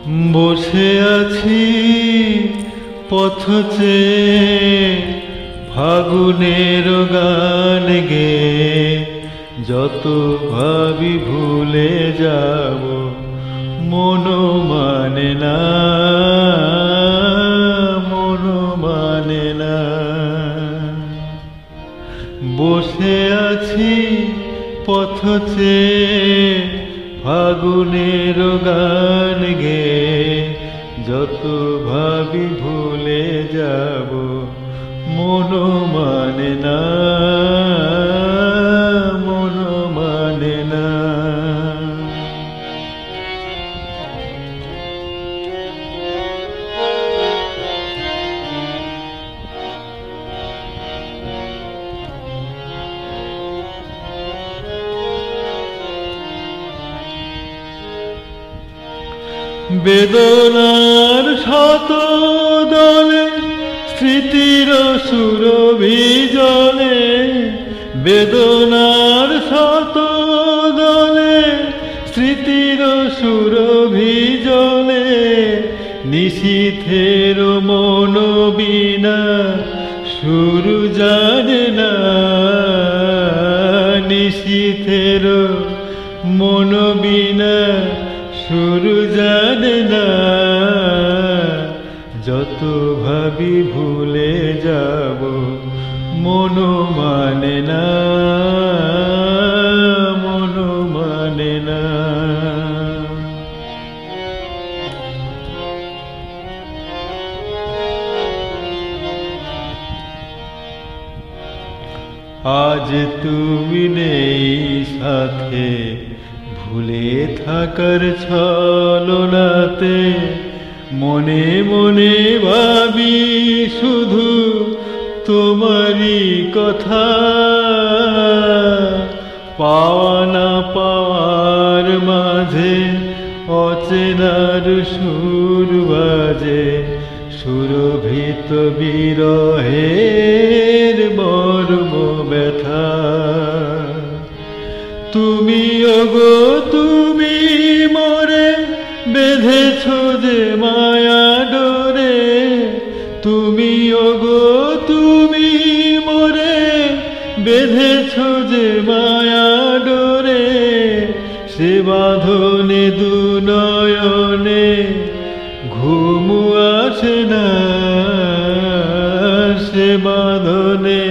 বসে আছি পথ চেয়ে ফাগুনের গান গেয়ে, যত ভাবি ভুলে যাব মন মানে না, মন মানে না। বসে আছি পথ চেয়ে ফাগুনের গান গেয়ে, যত ভাবি ভুলে যাব মন মানে না, মন মানে না। বেদনার শত দলে স্মৃতির সুরভি জলে, বেদনার শত দলে স্মৃতির সুরভি জলে, নিশীথের মন বিনা সুর জানে না, নিশীথের মন বিনা সুর জানে না। যত ভাবি ভুলে যাব মন মানে না, মন মানে না। আজ তুমি নেই সাথে, ভুলে থাকার ছলনাতে মনে মনে ভাবি শুধু তোমারই কথা। পাওয়া না পাওয়ার মাঝে অচেনার সুর বাজে, সুরভিত বিরহের মর্ম ব্যথা। তুমি ওগো তুমি মোরে বেঁধেছ যে মায়া ডোরে, তুমি ওগো তুমি মোরে বেঁধেছ যে মায়া ডোরে। সে বাঁধনে দু নয়নে ঘুম আসে না, সে বাঁধনে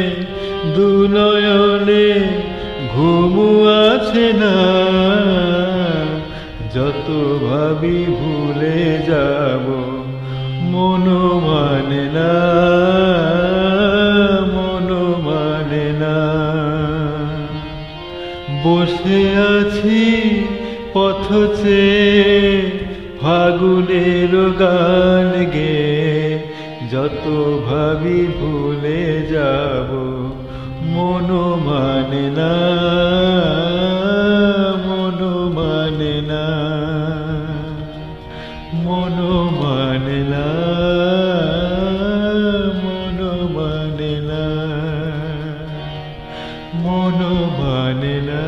দু নয়নে ঘুম আছে না। যত ভাবি ভুলে যাব মন মানে না, মন মানে না। বসে আছি পথ চেয়ে ফাগুনের গান গেয়ে, যত ভাবি ভুলে যাব মন মানে না, মন মানে না, মন মানে না, মন মানে না, মন মানে না।